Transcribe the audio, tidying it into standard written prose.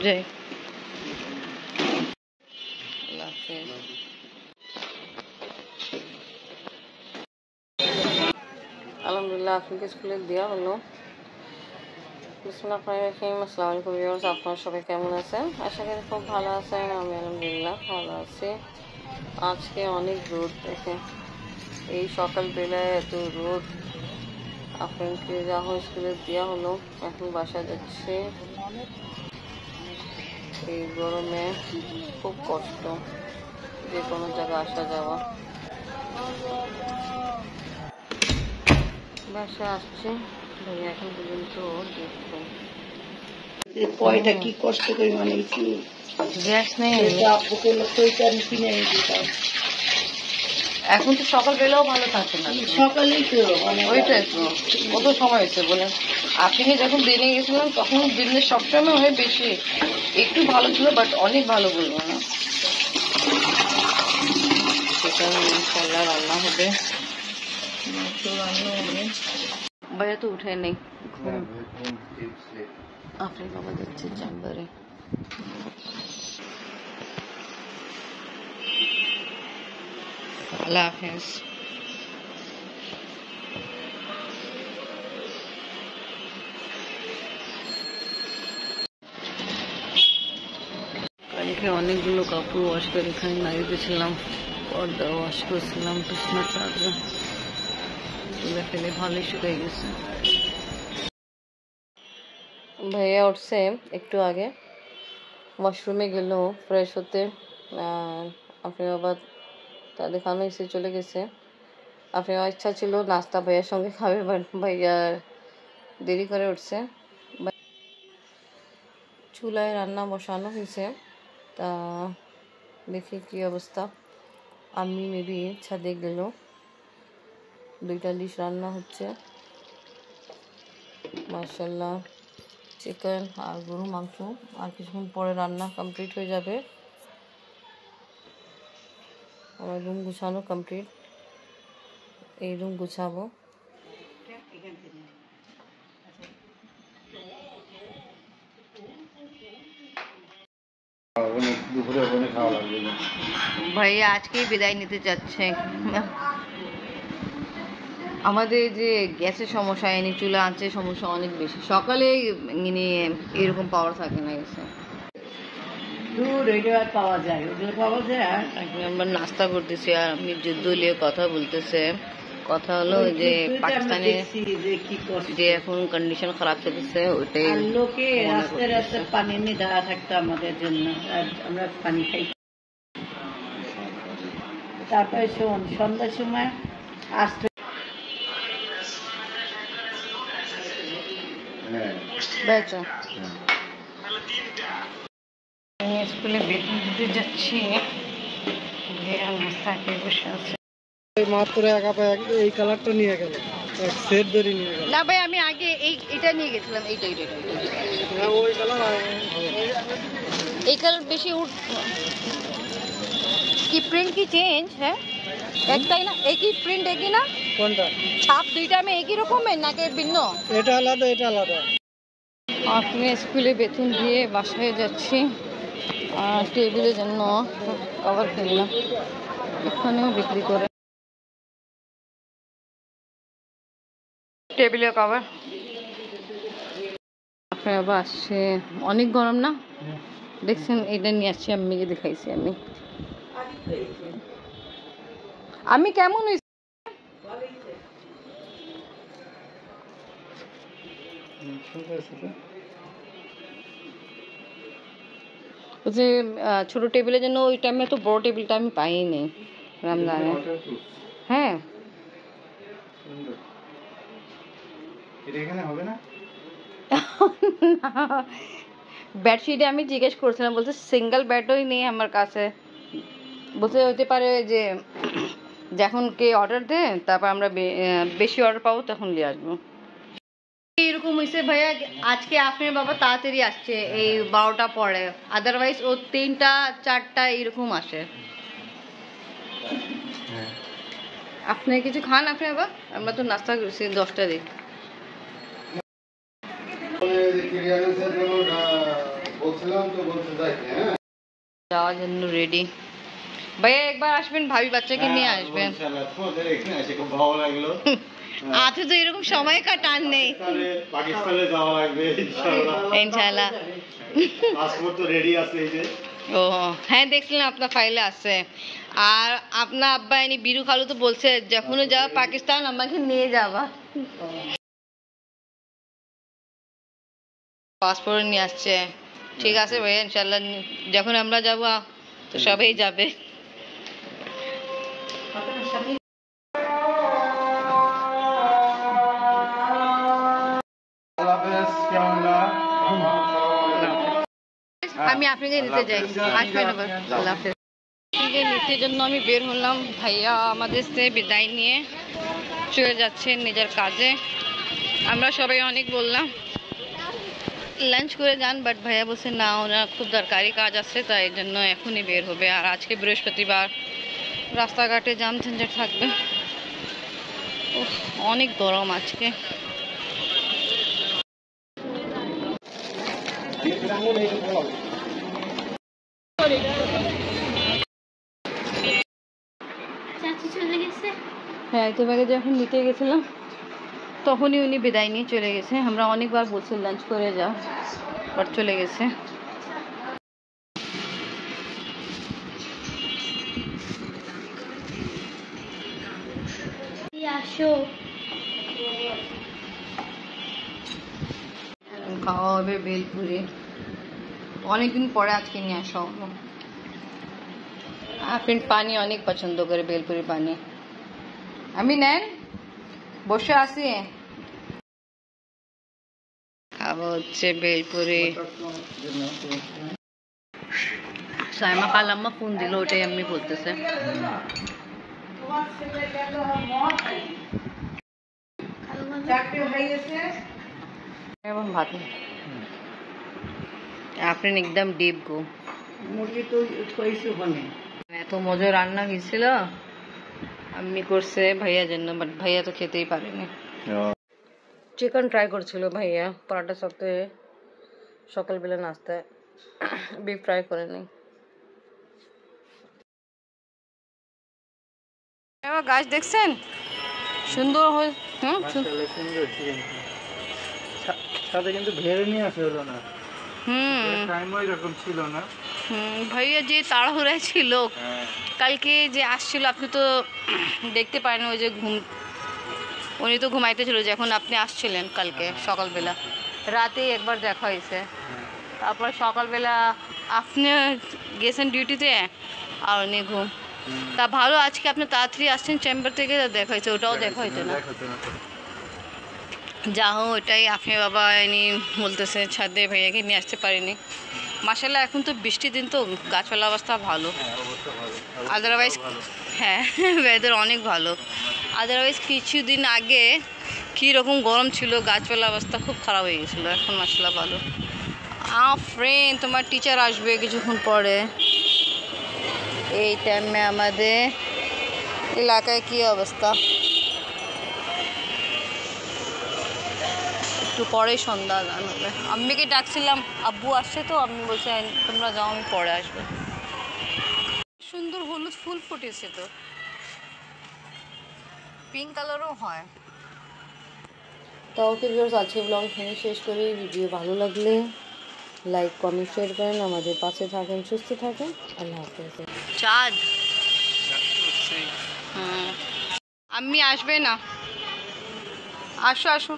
যাই, আল্লাহ হাফেজ। আলহামদুলিল্লাহ আপনাকে স্কুলে দেওয়া হলো। আসসালামু আলাইকুম ভিউয়ার্স, আপনারা সবাই কেমন আছেন? আশা করি খুব ভালো আছেন। আমি আলহামদুলিল্লাহ ভালো আছি। আজকে অনেক রোদ, দেখে এই সকালবেলায় এত রোদ। আপনাকে যখন স্কুলে দেওয়া হলো, এখন বাসা যাচ্ছে। এই গরমে খুব কষ্ট যে কোনো জায়গায় আসা যাওয়া। বাসা আসছে ভাইয়া, এখন পর্যন্ত দেখবো কয়টা কি কষ্ট করে বানাইছি। গ্যাস নেই, আপুকে আমি কিনে এনে দিতাম। এখন তো সকাল বেলাও ভালো থাকে না, সকালেই তো ওইটাই তো কত সময় হয়েছে বলেন। আপনি যখন দিনে গেছিলাম তখন দিনে সবসময় হয় বেশি, একটু ভালো ছিল বাট অনেক ভালো বলবো না। চিকেন ইনশাল্লাহ রান্না হবে, রান্না হবে। ভাইয়া তো উঠে নেই, আপনি বাবা যাচ্ছে চেম্বারে। আল্লাহ হাফেজ। কালকে অনেকগুলো কাপড় ওয়াশ করে এখানে লাগিয়ে দিয়েছিলাম, পর্দা ওয়াশ করেছিলাম, বিছানার চাদর তুলে ফেলে ভালোই শুকিয়ে গেছে। ভাইয়া উঠছে একটু আগে, ওয়াশরুমে গেল ফ্রেশ হতে। আপনি বাবা তা দেখানো এসে চলে গেছে। আপনার ইচ্ছা ছিল নাস্তা ভাইয়ার সঙ্গে খাবে, বাট ভাইয়া দেরি করে উঠছে। চুলায় রান্না বসানো হয়েছে, তা দেখি কি অবস্থা। আমি মেবি ছাদে গেল, 2টা ডিশ রান্না হচ্ছে মাশাআল্লাহ। চিকেন আর গরু মাংস, আর কিছুক্ষণ পরে রান্না কমপ্লিট হয়ে যাবে। আমার রুম গুছানো কমপ্লিট, এই রুম গুছাবো। ভাইয়া আজকেই বিদায় নিতে যাচ্ছে। আমাদের যে গ্যাসের সমস্যা, এনে চুলা আনছে সমস্যা অনেক বেশি। সকালে এরকম পাওয়ার থাকে না গ্যাসে। পাওয়া যায়, আমরা নাস্তা করতেছি আর আমি যুদ্ধ নিয়ে কথা বলতেছে। কথা হলো যে পাকিস্তানে যে এখন কন্ডিশন খারাপ চলতেছে, ওইটাই লোকে রাস্তায় রাস্তায় পানি নিয়ে দাঁড়া থাকতো আমাদের জন্য, আর আমরা পানি খাই। তারপরে শোন, সন্ধ্যার সময় আসতে স্কুলে বেতন দিতে যাচ্ছি, নাস্তা খেয়ে বসে আছে। মাত্র এই কালারটা নিয়ে গেল, এক সেট ধরে নিয়ে গেল। না ভাই, আমি আগে এইটা নিয়ে গেছিলাম, এইটা ওই কালার এই কালার বেশি কি প্রিন্ট কি চেঞ্জ? হ্যাঁ একটাই না, একই প্রিন্ট, একই না? কোনটা ছাপ দুইটা আমি একই রকমের নাকি ভিন্ন? এটা আলাদা, এটা আলাদা। আপনি স্কুলে বেতন দিয়ে বাসায় যাচ্ছি, আর টেবিলের জন্য কভার কিনলাম, এখানেও বিক্রি করে টেবিলের কভার। আপনার আবার আসছে, অনেক গরম না? দেখছেন, এটা নিয়ে আসছি, আম্মিকে দেখাইছি। আমি কেমন হয়েছি? যে ছোট টেবিলের জন্য ওই টাইমে তো বড় টেবিলটা আমি পাইনি রমজানে। হ্যাঁ বেডশিটে আমি জিজ্ঞেস করছিলাম, বলছে সিঙ্গেল বেডই নেই আমার কাছে। বলতে হতে পারে যে যখন কে অর্ডার দে, তারপর আমরা বেশি অর্ডার পাবো তখন নিয়ে আসবো। এরকম হয়েছে ভাইয়া, আজকে আপনার বাবা তাড়াতাড়ি আসছে, এই 12টা পরে, আদারওয়াইজ ও 3টা 4টা এরকম আসে। আপনি কিছু খান আপনি বাবা? আমরা তো নাস্তা করছি 10টা দিক। যাওয়ার জন্য রেডি। ভাইয়া একবার আসবেন, ভাবি বাচ্চাকে নিয়ে আসবেন। আজকে তো এরকম সময় কাটার নেই। পাকিস্তানে যাওয়া লাগবে ইনশাআল্লাহ। পাসপোর্ট তো রেডি আছে এই যে। ও হ্যাঁ, দেখছিলাম আপনার ফাইলে আছে। আর আপনার আব্বা এনি বিরু খালু তো বলছে যখনই যাও পাকিস্তান আমাকে নিয়ে যাবা। পাসপোর্ট নিয়ে আসছে। ঠিক আছে ভাইয়া, ইনশাল্লাহ যখন আমরা যাবো তো সবাই যাবে। আমি আপনাকে নিতে যাই, আসবেন আবার। আল্লাহ হাফেজ। নিতে জন্য আমি বের হলাম। ভাইয়া আমাদের সে বিদায় নিয়ে চলে যাচ্ছে নিজের কাজে। আমরা সবাই অনেক বললাম লাঞ্চ করে যান, বাট ভাইয়া বলছে না, ওনার খুব দরকারি কাজ আছে, তাই জন্য এখনই বের হবে। আর আজকে বৃহস্পতিবার, রাস্তাঘাটে জাম ঝঞ্ঝাট থাকবে। অনেক গরম আজকে। হ্যাঁ, তোমাকে যখন নিতে গেছিলাম তখনই উনি বিদায় নিয়ে চলে গেছে। আমরা অনেকবার বলছি লাঞ্চ করে যাও, বাট চলে গেছে। খাওয়া হবে বেলপুরি, অনেকদিন পরে আজকে নিয়ে আসা হলো। আপনি পানি অনেক পছন্দ করে, বেলপুরি পানি। আমি নেন, বসে আসি। খাওয়া হচ্ছে বেলপুরি। সাইমা খালাম্মা ফোন দিল, ওটাই আমি বলতেছে। ভাত আপনি একদম ডিপ গো। মুরগি তো থইছো বনে। এত মজা রান্না হয়েছিল, আমি করছে ভাইয়া জন্য, বাট ভাইয়া তো খেতেই পারেনি। চিকেন ট্রাই করছিল ভাইয়া পরাটার সাথে, সকালবেলা নাস্তায় বিফ ট্রাই করেনি। গাছ দেখছেন সুন্দর হয়ে, সাথে কিন্তু ভেড়ে নিয়ে আসে হলো না। টাইমও এরকম ছিল না। ভাইয়া যে তাড়াহুড়ায় ছিল কালকে যে আসছিল, আপনি তো দেখতে পারেন। ওই যে উনি তো ঘুমাইতে ছিল যখন আপনি আসছিলেন কালকে সকালবেলা। রাতেই একবার দেখা হয়েছে, তারপর সকালবেলা আপনি গেছেন ডিউটিতে আর উনি ঘুম। তা ভালো, আজকে আপনি তাড়াতাড়ি আসছেন চেম্বার থেকে, দেখা হয়েছে। ওটাও দেখা হয়েছে না। যা হোক, ওটাই আপনি বাবা এনি বলতেছে ছাদে ভাইয়াকে নিয়ে আসতে পারিনি। মাশাআল্লাহ এখন তো বৃষ্টির দিন, তো গাছপালা অবস্থা ভালো। আদারওয়াইজ হ্যাঁ, ওয়েদার অনেক ভালো। আদারওয়াইজ কিছুদিন আগে কীরকম গরম ছিল, গাছপালা অবস্থা খুব খারাপ হয়ে গেছিলো। এখন মাশাআল্লাহ ভালো। ফ্রেন্ড, তোমার টিচার আসবে কিছুক্ষণ পরে। এই টাইমে আমাদের এলাকায় কী অবস্থা, একটু পরে সন্ধ্যা গান হবে। আম্মিকে ডাকছিলাম, আব্বু আসছে তো, আম্মি বলছে তোমরা যাও, আমি পরে আসবো। সুন্দর হলুদ ফুল ফুটেছে তো, পিঙ্ক কালারও হয়। তো ওকে ভিউয়ার্স, আজকে ব্লগ এখানে শেষ করি। ভিডিও ভালো লাগলে লাইক কমেন্ট শেয়ার করেন, আমাদের পাশে থাকেন, সুস্থ থাকেন। আল্লাহ হাফেজ। চাঁদ আম্মি আসবে না, আসো আসো।